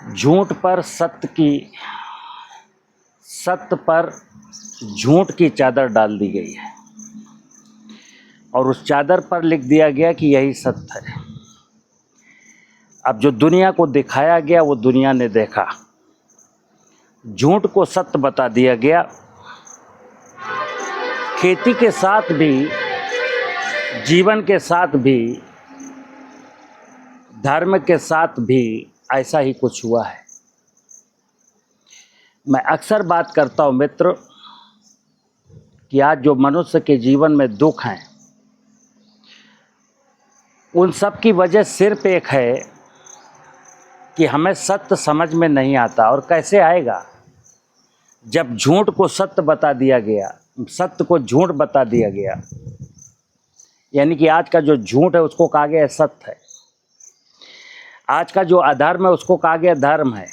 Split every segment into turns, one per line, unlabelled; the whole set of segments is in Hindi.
झूठ पर सत्य की, सत्य पर झूठ की चादर डाल दी गई है और उस चादर पर लिख दिया गया कि यही सत्य है। अब जो दुनिया को दिखाया गया वो दुनिया ने देखा, झूठ को सत्य बता दिया गया। खेती के साथ भी, जीवन के साथ भी, धर्म के साथ भी ऐसा ही कुछ हुआ है। मैं अक्सर बात करता हूँ मित्र कि आज जो मनुष्य के जीवन में दुख हैं, उन सब की वजह सिर्फ एक है कि हमें सत्य समझ में नहीं आता। और कैसे आएगा? जब झूठ को सत्य बता दिया गया, सत्य को झूठ बता दिया गया, यानी कि आज का जो झूठ है उसको कहा गया सत्य है, आज का जो अधर्म है उसको कहा गया धर्म है।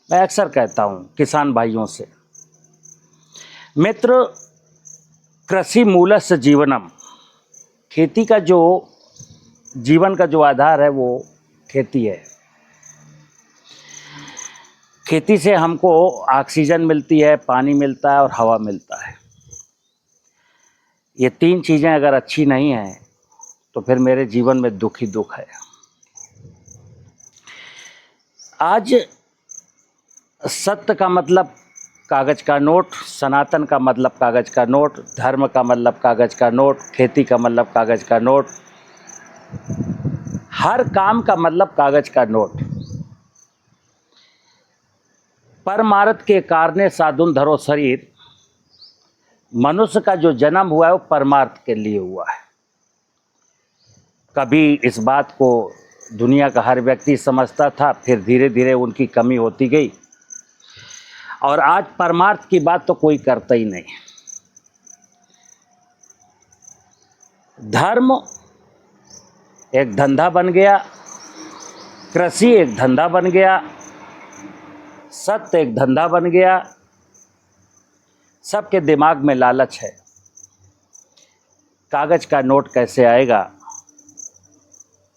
मैं अक्सर कहता हूँ किसान भाइयों से, मित्र, कृषि मूलस्य जीवनम, खेती का जो जीवन का जो आधार है वो खेती है। खेती से हमको ऑक्सीजन मिलती है, पानी मिलता है और हवा मिलता है। ये तीन चीज़ें अगर अच्छी नहीं हैं तो फिर मेरे जीवन में दुख ही दुख है। आज सत्य का मतलब कागज़ का नोट, सनातन का मतलब कागज़ का नोट, धर्म का मतलब कागज़ का नोट, खेती का मतलब कागज़ का नोट, हर काम का मतलब कागज़ का नोट। परमार्थ के कारणे साधुन धरो शरीर, मनुष्य का जो जन्म हुआ है वो परमार्थ के लिए हुआ है। कभी इस बात को दुनिया का हर व्यक्ति समझता था, फिर धीरे धीरे उनकी कमी होती गई और आज परमार्थ की बात तो कोई करता ही नहीं। धर्म एक धंधा बन गया, कृषि एक धंधा बन गया, सत्य एक धंधा बन गया। सबके दिमाग में लालच है, कागज का नोट कैसे आएगा।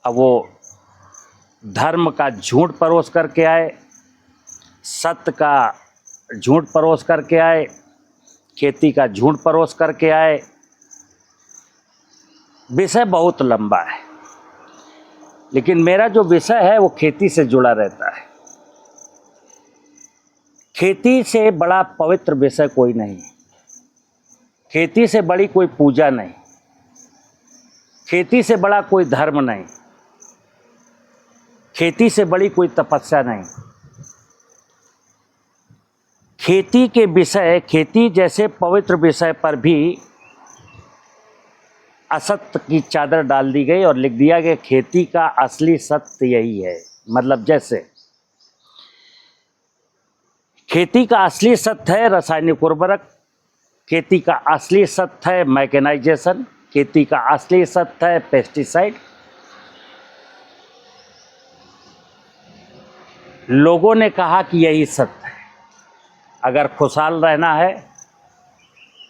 अब वो धर्म का झूठ परोस करके आए, सत्य का झूठ परोस करके आए, खेती का झूठ परोस करके आए। विषय बहुत लंबा है, लेकिन मेरा जो विषय है वो खेती से जुड़ा रहता है। खेती से बड़ा पवित्र विषय कोई नहीं, खेती से बड़ी कोई पूजा नहीं, खेती से बड़ा कोई धर्म नहीं, खेती से बड़ी कोई तपस्या नहीं। खेती के विषय, खेती जैसे पवित्र विषय पर भी असत्य की चादर डाल दी गई और लिख दिया गया खेती का असली सत्य यही है। मतलब जैसे खेती का असली सत्य है रासायनिक उर्वरक, खेती का असली सत्य है मैकेनाइजेशन, खेती का असली सत्य है पेस्टिसाइड। लोगों ने कहा कि यही सत्य है। अगर खुशहाल रहना है,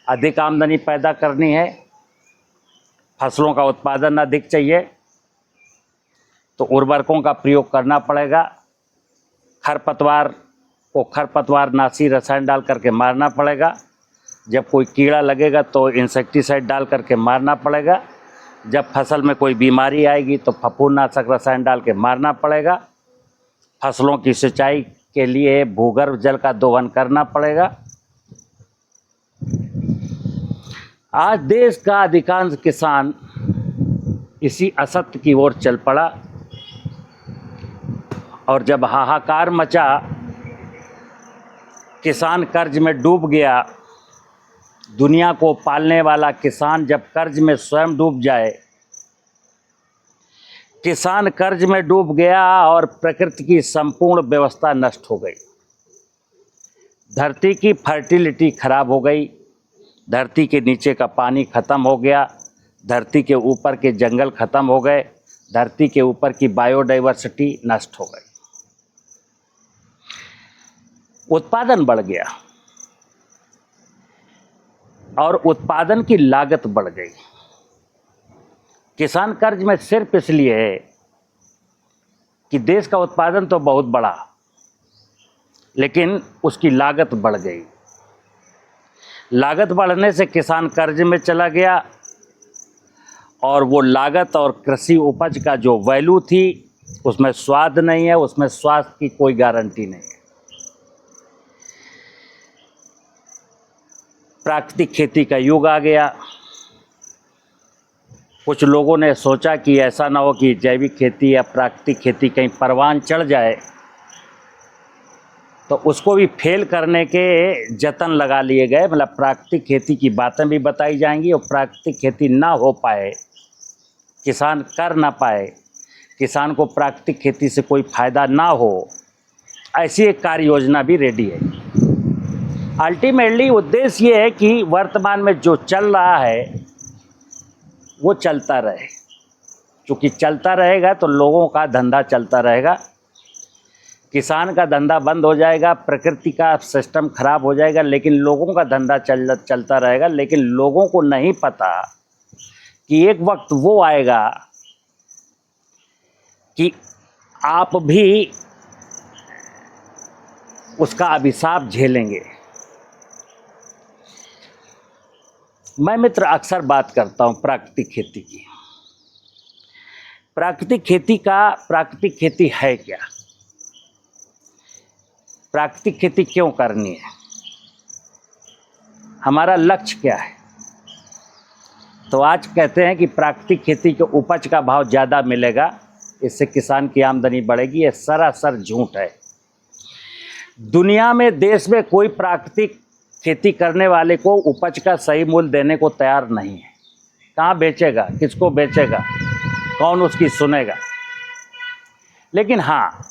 अधिक आमदनी पैदा करनी है, फसलों का उत्पादन अधिक चाहिए, तो उर्वरकों का प्रयोग करना पड़ेगा। खरपतवार को खरपतवारनाशी रसायन डाल करके मारना पड़ेगा। जब कोई कीड़ा लगेगा तो इंसेक्टिसाइड डाल करके मारना पड़ेगा। जब फसल में कोई बीमारी आएगी तो फफूंदनाशक रसायन डाल के मारना पड़ेगा। फसलों की सिंचाई के लिए भूगर्भ जल का दोहन करना पड़ेगा। आज देश का अधिकांश किसान इसी असत्य की ओर चल पड़ा और जब हाहाकार मचा, किसान कर्ज में डूब गया। दुनिया को पालने वाला किसान जब कर्ज में स्वयं डूब जाए, किसान कर्ज में डूब गया और प्रकृति की संपूर्ण व्यवस्था नष्ट हो गई। धरती की फर्टिलिटी खराब हो गई, धरती के नीचे का पानी खत्म हो गया, धरती के ऊपर के जंगल खत्म हो गए, धरती के ऊपर की बायोडाइवर्सिटी नष्ट हो गई। उत्पादन बढ़ गया और उत्पादन की लागत बढ़ गई। किसान कर्ज में सिर्फ इसलिए है कि देश का उत्पादन तो बहुत बढ़ा, लेकिन उसकी लागत बढ़ गई। लागत बढ़ने से किसान कर्ज में चला गया और वो लागत और कृषि उपज का जो वैल्यू थी उसमें स्वाद नहीं है, उसमें स्वास्थ्य की कोई गारंटी नहीं है। प्राकृतिक खेती का युग आ गया। कुछ लोगों ने सोचा कि ऐसा ना हो कि जैविक खेती या प्राकृतिक खेती कहीं परवान चढ़ जाए, तो उसको भी फेल करने के जतन लगा लिए गए। मतलब प्राकृतिक खेती की बातें भी बताई जाएंगी और प्राकृतिक खेती ना हो पाए, किसान कर ना पाए, किसान को प्राकृतिक खेती से कोई फ़ायदा ना हो, ऐसी एक कार्य योजना भी रेडी है। अल्टीमेटली उद्देश्य ये है कि वर्तमान में जो चल रहा है वो चलता रहे, क्योंकि चलता रहेगा तो लोगों का धंधा चलता रहेगा, किसान का धंधा बंद हो जाएगा, प्रकृति का सिस्टम खराब हो जाएगा, लेकिन लोगों का धंधा चलता रहेगा। लेकिन लोगों को नहीं पता कि एक वक्त वो आएगा कि आप भी उसका अभिशाप झेलेंगे। मैं मित्र अक्सर बात करता हूँ प्राकृतिक खेती की। प्राकृतिक खेती है क्या? प्राकृतिक खेती क्यों करनी है? हमारा लक्ष्य क्या है? तो आज कहते हैं कि प्राकृतिक खेती के उपज का भाव ज़्यादा मिलेगा, इससे किसान की आमदनी बढ़ेगी। ये सरासर झूठ है। दुनिया में, देश में कोई प्राकृतिक खेती करने वाले को उपज का सही मूल्य देने को तैयार नहीं है। कहाँ बेचेगा, किसको बेचेगा, कौन उसकी सुनेगा? लेकिन हाँ,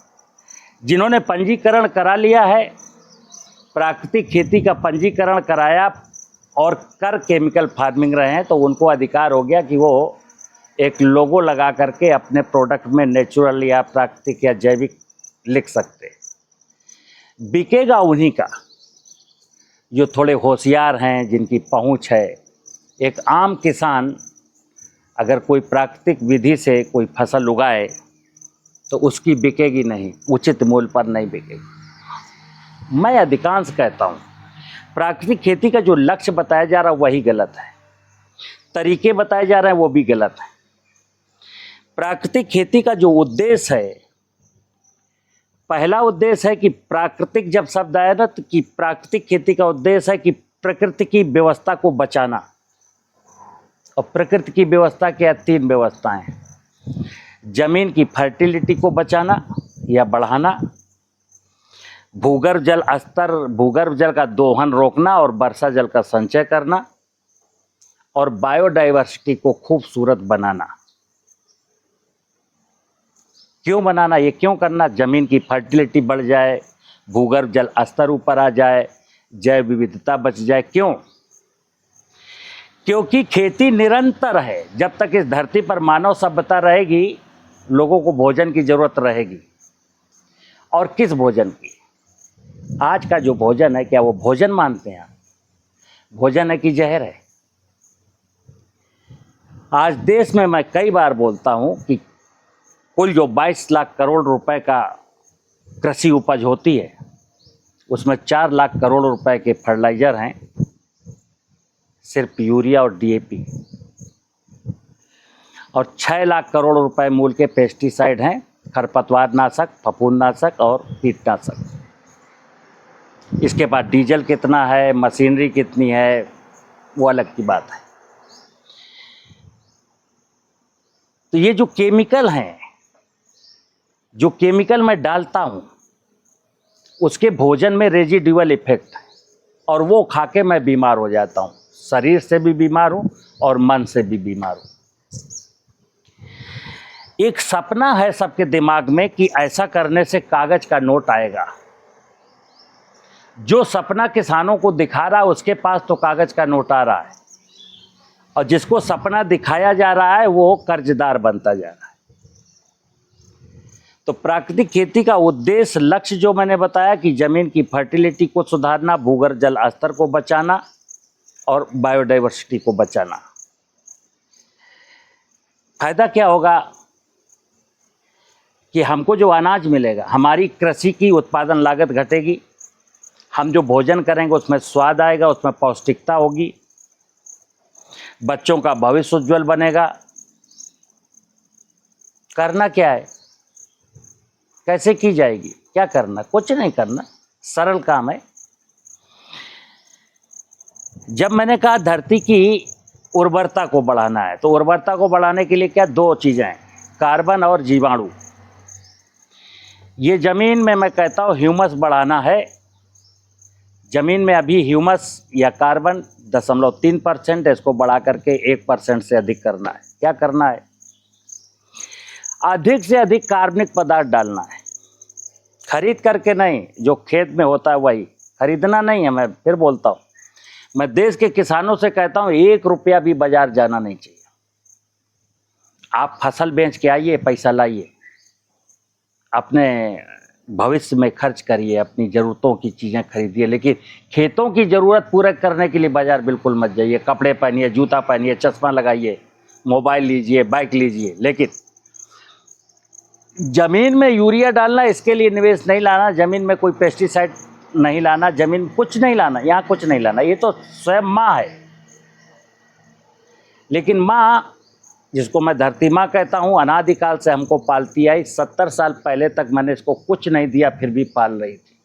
जिन्होंने पंजीकरण करा लिया है, प्राकृतिक खेती का पंजीकरण कराया और कर केमिकल फार्मिंग रहे हैं, तो उनको अधिकार हो गया कि वो एक लोगो लगा करके अपने प्रोडक्ट में नेचुरल या प्राकृतिक या जैविक लिख सकते। बिकेगा उन्हीं का जो थोड़े होशियार हैं, जिनकी पहुंच है। एक आम किसान अगर कोई प्राकृतिक विधि से कोई फसल उगाए तो उसकी बिकेगी नहीं, उचित मूल्य पर नहीं बिकेगी। मैं अधिकांश कहता हूँ प्राकृतिक खेती का जो लक्ष्य बताया जा रहा है वही गलत है, तरीके बताए जा रहे हैं वो भी गलत है। प्राकृतिक खेती का जो उद्देश्य है, पहला उद्देश्य है कि प्राकृतिक, जब शब्द आया ना, तो कि प्राकृतिक खेती का उद्देश्य है कि प्रकृति की व्यवस्था को बचाना। और प्रकृति की व्यवस्था क्या? 3 व्यवस्थाएं हैं। जमीन की फर्टिलिटी को बचाना या बढ़ाना, भूगर्भ जल का दोहन रोकना और वर्षा जल का संचय करना, और बायोडाइवर्सिटी को खूबसूरत बनाना। क्यों बनाना, ये क्यों करना? जमीन की फर्टिलिटी बढ़ जाए, भूगर्भ जल स्तर ऊपर आ जाए, जैव विविधता बच जाए। क्यों? क्योंकि खेती निरंतर है। जब तक इस धरती पर मानव सभ्यता रहेगी, लोगों को भोजन की जरूरत रहेगी। और किस भोजन की? आज का जो भोजन है, क्या वो भोजन मानते हैं? भोजन है कि जहर है? आज देश में मैं कई बार बोलता हूं कि कुल जो 22 लाख करोड़ रुपए का कृषि उपज होती है, उसमें 4 लाख करोड़ रुपए के फर्टिलाइजर हैं, सिर्फ यूरिया और डीएपी, और 6 लाख करोड़ रुपए मूल्य के पेस्टिसाइड हैं, खरपतवार नाशक, फफूंदनाशक और कीटनाशक। इसके बाद डीजल कितना है, मशीनरी कितनी है, वो अलग की बात है। तो ये जो केमिकल हैं, जो केमिकल मैं डालता हूँ, उसके भोजन में रेजिडुअल इफेक्ट है, और वो खा के मैं बीमार हो जाता हूँ। शरीर से भी बीमार हूँ और मन से भी बीमार हूँ। एक सपना है सबके दिमाग में कि ऐसा करने से कागज का नोट आएगा। जो सपना किसानों को दिखा रहा है, उसके पास तो कागज का नोट आ रहा है, और जिसको सपना दिखाया जा रहा है वो कर्जदार बनता जा रहा है। तो प्राकृतिक खेती का उद्देश्य, लक्ष्य जो मैंने बताया कि जमीन की फर्टिलिटी को सुधारना, भूगर्भ जल स्तर को बचाना और बायोडाइवर्सिटी को बचाना। फायदा क्या होगा? कि हमको जो अनाज मिलेगा, हमारी कृषि की उत्पादन लागत घटेगी, हम जो भोजन करेंगे उसमें स्वाद आएगा, उसमें पौष्टिकता होगी, बच्चों का भविष्य उज्ज्वल बनेगा। करना क्या है, कैसे की जाएगी, क्या करना, कुछ नहीं करना, सरल काम है। जब मैंने कहा धरती की उर्वरता को बढ़ाना है, तो उर्वरता को बढ़ाने के लिए क्या, दो चीज़ें हैं, कार्बन और जीवाणु। ये ज़मीन में मैं कहता हूँ ह्यूमस बढ़ाना है। ज़मीन में अभी ह्यूमस या कार्बन 0.3% है, इसको बढ़ा करके 1% से अधिक करना है। क्या करना है, अधिक से अधिक कार्बनिक पदार्थ डालना है, खरीद करके नहीं, जो खेत में होता है वही, खरीदना नहीं है। मैं फिर बोलता हूँ, मैं देश के किसानों से कहता हूँ 1 रुपया भी बाजार जाना नहीं चाहिए। आप फसल बेच के आइए, पैसा लाइए, अपने भविष्य में खर्च करिए, अपनी ज़रूरतों की चीज़ें खरीदिए, लेकिन खेतों की ज़रूरत पूरा करने के लिए बाज़ार बिल्कुल मत जाइए। कपड़े पहनिए, जूता पहनिए, चश्मा लगाइए, मोबाइल लीजिए, बाइक लीजिए, लेकिन ज़मीन में यूरिया डालना, इसके लिए निवेश नहीं लाना, ज़मीन में कोई पेस्टिसाइड नहीं लाना, ज़मीन कुछ नहीं लाना, यहाँ कुछ नहीं लाना। ये तो स्वयं माँ है, लेकिन माँ, जिसको मैं धरती माँ कहता हूँ, अनादिकाल से हमको पालती आई। 70 साल पहले तक मैंने इसको कुछ नहीं दिया, फिर भी पाल रही थी।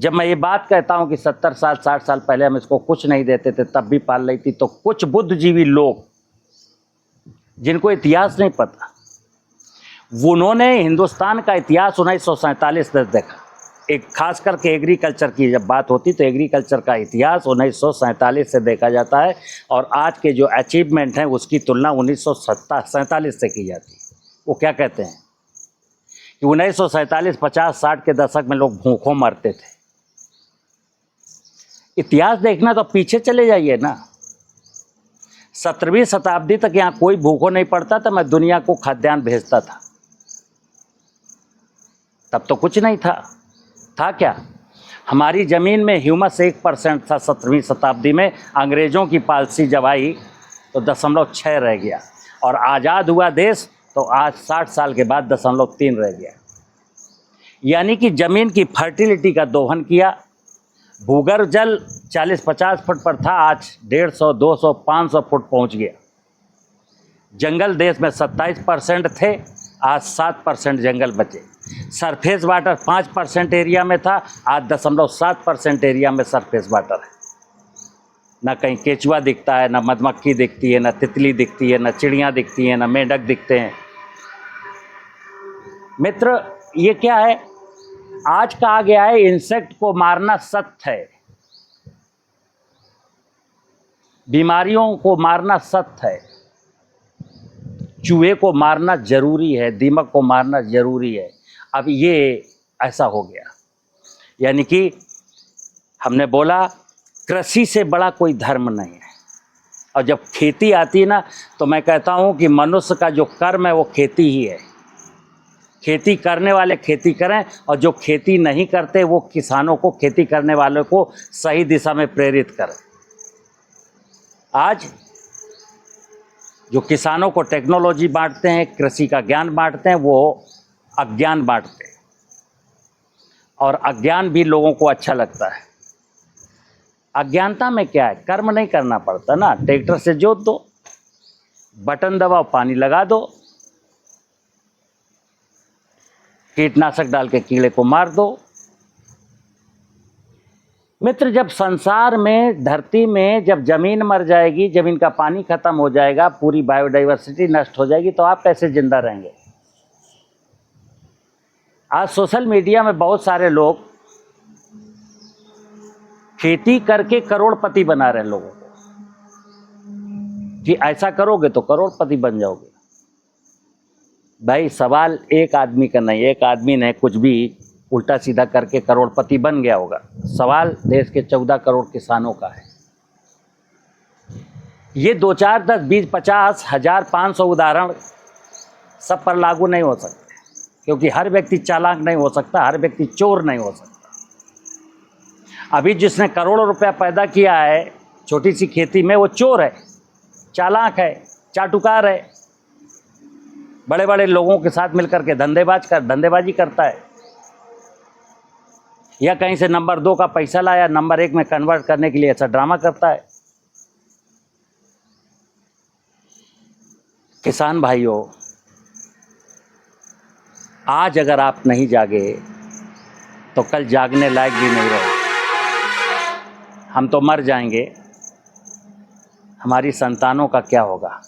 जब मैं ये बात कहता हूँ कि 70 साल 60 साल पहले हम इसको कुछ नहीं देते थे, तब भी पाल रही थी, तो कुछ बुद्धिजीवी लोग जिनको इतिहास नहीं पता, उन्होंने हिंदुस्तान का इतिहास 1947 से देखा। एक खास करके एग्रीकल्चर की जब बात होती तो एग्रीकल्चर का इतिहास 1947 से देखा जाता है, और आज के जो अचीवमेंट हैं उसकी तुलना 1947 से की जाती है। वो क्या कहते हैं कि 1947, 50, 60 के दशक में लोग भूखों मरते थे। इतिहास देखना तो पीछे चले जाइए ना, 17वीं शताब्दी तक यहाँ कोई भूखों नहीं पड़ता था, मैं दुनिया को खाद्यान्न भेजता था। तब तो कुछ नहीं था क्या, हमारी ज़मीन में ह्यूमस 1% था 17वीं शताब्दी में। अंग्रेज़ों की पॉलिसी जब आई तो 0.6 रह गया, और आज़ाद हुआ देश तो आज 60 साल के बाद 0.3 रह गया। यानी कि ज़मीन की फर्टिलिटी का दोहन किया। भूगर्भ जल 40-50 फुट पर था, आज 150, 200, 500 फुट पहुंच गया। जंगल देश में 27% थे, आज 7% जंगल बचे। सरफेस वाटर 5% एरिया में था, आज 0.7% एरिया में सरफेस वाटर है। ना कहीं केचुआ दिखता है, ना मधुमक्खी दिखती है, ना तितली दिखती है, ना चिड़ियाँ दिखती हैं, ना मेंढक दिखते हैं। मित्र, ये क्या है, आज कहा गया है इंसेक्ट को मारना सत्य है, बीमारियों को मारना सत्य है, चूहे को मारना जरूरी है, दीमक को मारना जरूरी है। अब ये ऐसा हो गया, यानी कि हमने बोला कृषि से बड़ा कोई धर्म नहीं है। और जब खेती आती है ना, तो मैं कहता हूँ कि मनुष्य का जो कर्म है वो खेती ही है। खेती करने वाले खेती करें, और जो खेती नहीं करते वो किसानों को, खेती करने वालों को सही दिशा में प्रेरित करें। आज जो किसानों को टेक्नोलॉजी बांटते हैं, कृषि का ज्ञान बांटते हैं, वो अज्ञान बांटते हैं, और अज्ञान भी लोगों को अच्छा लगता है। अज्ञानता में क्या है, कर्म नहीं करना पड़ता ना, ट्रैक्टर से जोत दो, बटन दबाओ, पानी लगा दो, कीटनाशक डाल के कीड़े को मार दो। मित्र, जब संसार में, धरती में जब जमीन मर जाएगी, जमीन का पानी खत्म हो जाएगा, पूरी बायोडाइवर्सिटी नष्ट हो जाएगी, तो आप कैसे जिंदा रहेंगे। आज सोशल मीडिया में बहुत सारे लोग खेती करके करोड़पति बना रहे हैं लोगों को, कि ऐसा करोगे तो करोड़पति बन जाओगे। भाई, सवाल एक आदमी का नहीं, एक आदमी ने कुछ भी उल्टा सीधा करके करोड़पति बन गया होगा। सवाल देश के 14 करोड़ किसानों का है। ये 2, 4, 10, 20, 50, 1000, 500 उदाहरण सब पर लागू नहीं हो सकते, क्योंकि हर व्यक्ति चालाक नहीं हो सकता, हर व्यक्ति चोर नहीं हो सकता। अभी जिसने करोड़ों रुपया पैदा किया है छोटी सी खेती में, वो चोर है, चालाक है, चाटुकार है। बड़े बड़े लोगों के साथ मिलकर के धंधेबाजी करता है, या कहीं से नंबर 2 का पैसा लाया नंबर 1 में कन्वर्ट करने के लिए ऐसा ड्रामा करता है। किसान भाइयों, आज अगर आप नहीं जागे तो कल जागने लायक भी नहीं रहे। हम तो मर जाएंगे, हमारी संतानों का क्या होगा?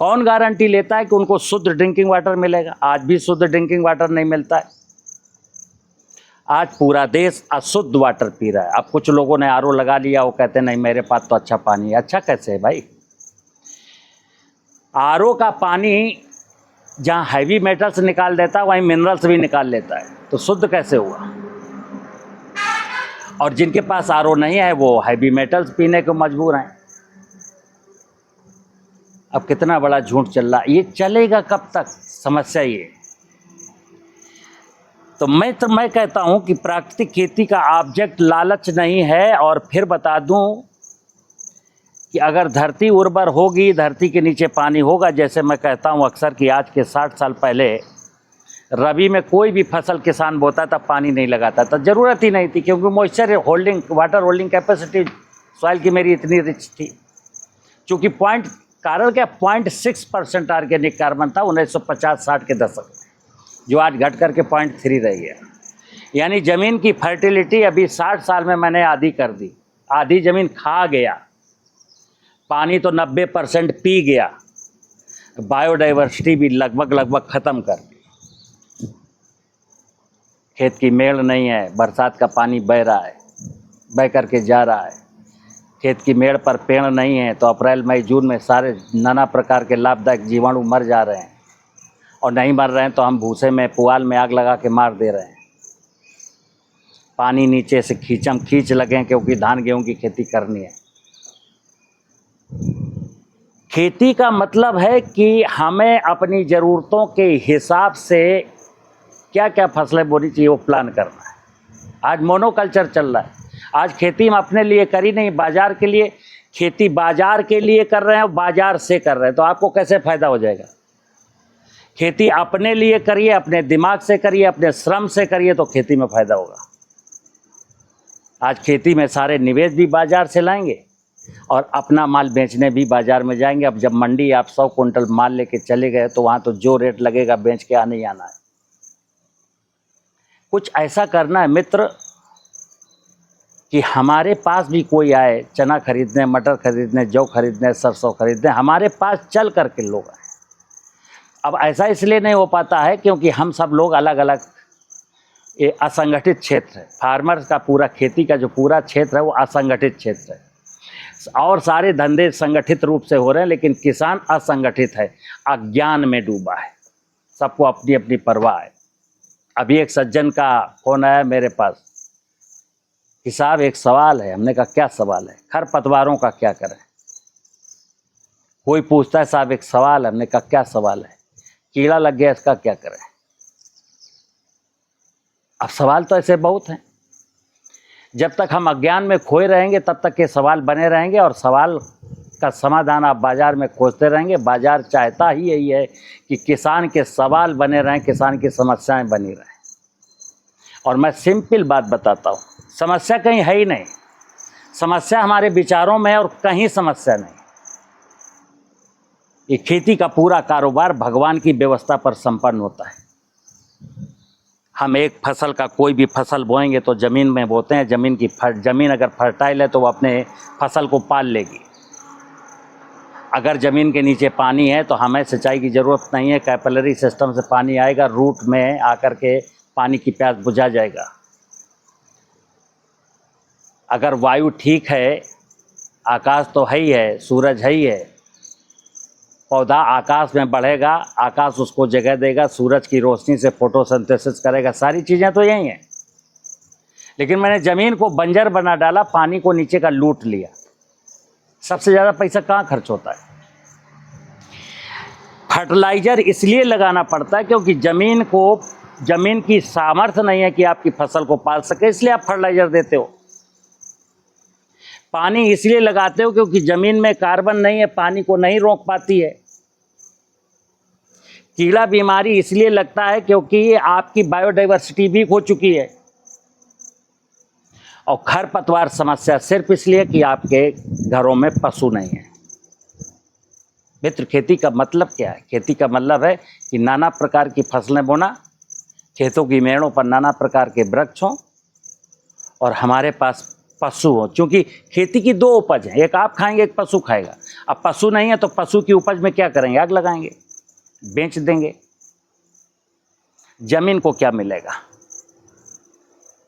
कौन गारंटी लेता है कि उनको शुद्ध ड्रिंकिंग वाटर मिलेगा? आज भी शुद्ध ड्रिंकिंग वाटर नहीं मिलता है। आज पूरा देश अशुद्ध वाटर पी रहा है। अब कुछ लोगों ने आरओ लगा लिया, वो कहते नहीं मेरे पास तो अच्छा पानी है। अच्छा कैसे है भाई? आरओ का पानी जहाँ हैवी मेटल्स निकाल देता है वहीं मिनरल्स भी निकाल लेता है, तो शुद्ध कैसे हुआ? और जिनके पास आरओ नहीं है वो हैवी मेटल्स पीने को मजबूर हैं। अब कितना बड़ा झूठ चल रहा है, ये चलेगा कब तक? समस्या ये। तो मैं कहता हूं कि प्राकृतिक खेती का ऑब्जेक्ट लालच नहीं है। और फिर बता दूं कि अगर धरती उर्वर होगी, धरती के नीचे पानी होगा, जैसे मैं कहता हूं अक्सर कि आज के 60 साल पहले रबी में कोई भी फसल किसान बोता था पानी नहीं लगाता था, ज़रूरत ही नहीं थी, क्योंकि moisture holding, water holding capacity soil की मेरी इतनी रिच थी। चूँकि कारण क्या 0.6% ऑर्गेनिक कार्बन था 1950-60 के दशक में, जो आज घट करके 0.3 रही है। यानी ज़मीन की फर्टिलिटी अभी 60 साल में मैंने आधी कर दी। आधी ज़मीन खा गया, पानी तो 90% पी गया, बायोडाइवर्सिटी भी लगभग ख़त्म कर दी। खेत की मेड़ नहीं है, बरसात का पानी बह रहा है, बह करके जा रहा है। खेत की मेड़ पर पेड़ नहीं है तो अप्रैल मई जून में सारे नाना प्रकार के लाभदायक जीवाणु मर जा रहे हैं, और नहीं मर रहे हैं तो हम भूसे में पुआल में आग लगा के मार दे रहे हैं। पानी नीचे से खींच लगें, क्योंकि धान गेहूं की खेती करनी है। खेती का मतलब है कि हमें अपनी ज़रूरतों के हिसाब से क्या क्या फसलें बोनी चाहिए वो प्लान करना है। आज मोनोकल्चर चल रहा है। आज खेती हम अपने लिए करी नहीं, बाजार के लिए। खेती बाजार के लिए कर रहे हैं और बाजार से कर रहे हैं, तो आपको कैसे फ़ायदा हो जाएगा? खेती अपने लिए करिए, अपने दिमाग से करिए, अपने श्रम से करिए, तो खेती में फ़ायदा होगा। आज खेती में सारे निवेश भी बाजार से लाएंगे और अपना माल बेचने भी बाजार में जाएंगे। अब जब मंडी आप 100 कुंटल माल लेके चले गए तो वहाँ तो जो रेट लगेगा बेच के आने ही आना है। कुछ ऐसा करना है मित्र कि हमारे पास भी कोई आए चना खरीदने, मटर खरीदने, जौ खरीदने, सरसों खरीदने, हमारे पास चल करके लोग आए। अब ऐसा इसलिए नहीं हो पाता है क्योंकि हम सब लोग अलग अलग असंगठित क्षेत्र है। फार्मर्स का पूरा खेती का जो पूरा क्षेत्र है वो असंगठित क्षेत्र है, और सारे धंधे संगठित रूप से हो रहे हैं, लेकिन किसान असंगठित है, अज्ञान में डूबा है। सबको अपनी अपनी परवाह है। अभी एक सज्जन का फोन आया मेरे पास कि साहब एक सवाल है। हमने कहा क्या सवाल है? खरपतवारों का क्या करें? कोई पूछता है साहब एक सवाल है। हमने कहा क्या सवाल है? कीड़ा लग गया, इसका क्या करें? अब सवाल तो ऐसे बहुत हैं। जब तक हम अज्ञान में खोए रहेंगे तब तक ये सवाल बने रहेंगे, और सवाल का समाधान आप बाजार में खोजते रहेंगे। बाजार चाहता ही यही है कि किसान के सवाल बने रहें, किसान की समस्याएं बनी रहें। और मैं सिंपल बात बताता हूँ, समस्या कहीं है ही नहीं। समस्या हमारे विचारों में है और कहीं समस्या नहीं। ये खेती का पूरा कारोबार भगवान की व्यवस्था पर संपन्न होता है। हम एक फसल का कोई भी फसल बोएंगे तो ज़मीन में बोते हैं। ज़मीन अगर फर्टाइल है तो वो अपने फसल को पाल लेगी। अगर ज़मीन के नीचे पानी है तो हमें सिंचाई की ज़रूरत नहीं है, कैपिलरी सिस्टम से पानी आएगा, रूट में आकर के पानी की प्यास बुझा जाएगा। अगर वायु ठीक है, आकाश तो है ही है, सूरज है ही है, पौधा आकाश में बढ़ेगा, आकाश उसको जगह देगा, सूरज की रोशनी से फोटोसिंथेसिस करेगा, सारी चीज़ें तो यही हैं। लेकिन मैंने ज़मीन को बंजर बना डाला, पानी को नीचे का लूट लिया। सबसे ज़्यादा पैसा कहाँ खर्च होता है? फर्टिलाइज़र इसलिए लगाना पड़ता है क्योंकि ज़मीन की सामर्थ्य नहीं है कि आपकी फसल को पाल सके, इसलिए आप फर्टिलाइज़र देते हो। पानी इसलिए लगाते हो क्योंकि ज़मीन में कार्बन नहीं है, पानी को नहीं रोक पाती है। कीड़ा बीमारी इसलिए लगता है क्योंकि आपकी बायोडाइवर्सिटी भी खो चुकी है, और खरपतवार समस्या सिर्फ इसलिए कि आपके घरों में पशु नहीं है। मित्र, खेती का मतलब क्या है? खेती का मतलब है कि नाना प्रकार की फसलें बोना, खेतों की मेड़ों पर नाना प्रकार के वृक्ष हों, और हमारे पास पशु हो। क्योंकि खेती की 2 उपज हैं, एक आप खाएंगे, एक पशु खाएगा। अब पशु नहीं है तो पशु की उपज में क्या करेंगे? आग लगाएंगे, बेच देंगे। जमीन को क्या मिलेगा?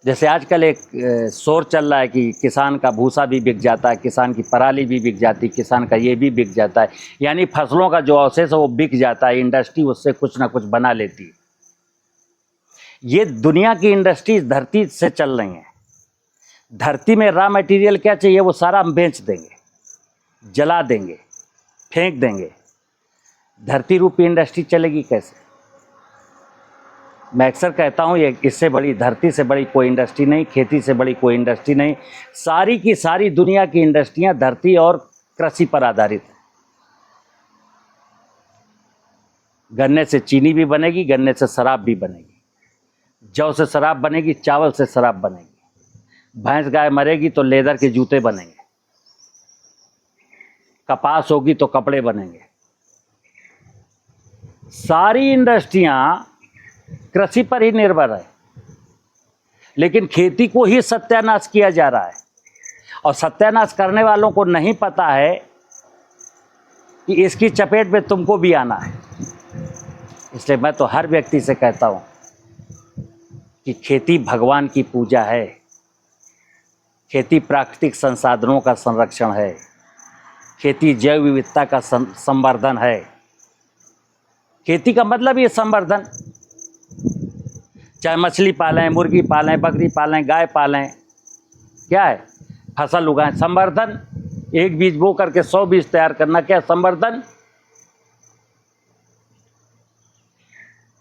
जैसे आजकल एक शोर चल रहा है कि किसान का भूसा भी बिक जाता है, किसान की पराली भी बिक जाती है, किसान का ये भी बिक जाता है, यानी फसलों का जो अवशेष है वो बिक जाता है। इंडस्ट्री उससे कुछ ना कुछ बना लेती है। ये दुनिया की इंडस्ट्रीज धरती से चल रही हैं। धरती में रॉ मटेरियल क्या चाहिए वो सारा हम बेच देंगे, जला देंगे, फेंक देंगे। धरती रूपी इंडस्ट्री चलेगी कैसे? मैं अक्सर कहता हूँ ये इससे बड़ी, धरती से बड़ी कोई इंडस्ट्री नहीं, खेती से बड़ी कोई इंडस्ट्री नहीं। सारी की सारी दुनिया की इंडस्ट्रियाँ धरती और कृषि पर आधारित है। गन्ने से चीनी भी बनेगी, गन्ने से शराब भी बनेगी, जौ से शराब बनेगी, चावल से शराब बनेगी, भैंस गाय मरेगी तो लेदर के जूते बनेंगे, कपास होगी तो कपड़े बनेंगे। सारी इंडस्ट्रियां कृषि पर ही निर्भर है, लेकिन खेती को ही सत्यानाश किया जा रहा है। और सत्यानाश करने वालों को नहीं पता है कि इसकी चपेट में तुमको भी आना है। इसलिए मैं तो हर व्यक्ति से कहता हूं कि खेती भगवान की पूजा है, खेती प्राकृतिक संसाधनों का संरक्षण है, खेती जैव विविधता का संवर्धन है। खेती का मतलब ये संवर्धन, चाहे मछली पालें, मुर्गी पालें, बकरी पालें, गाय पालें, क्या है? फसल उगाएं, संवर्धन। एक बीज बो करके 100 बीज तैयार करना, क्या संवर्धन?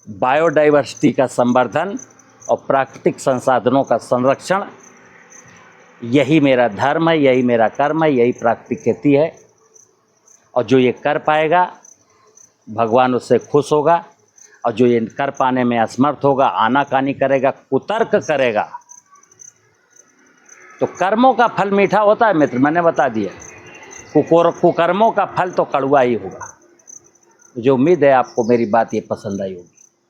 बायोडाइवर्सिटी का संवर्धन और प्राकृतिक संसाधनों का संरक्षण, यही मेरा धर्म है, यही मेरा कर्म है, यही प्राकृतिक खेती है। और जो ये कर पाएगा भगवान उससे खुश होगा, और जो ये कर पाने में असमर्थ होगा, आनाकानी करेगा, कुतर्क करेगा, तो कर्मों का फल मीठा होता है मित्र, मैंने बता दिया। कुकर्मों का फल तो कड़वा ही होगा। मुझे उम्मीद है आपको मेरी बात ये पसंद आई होगी।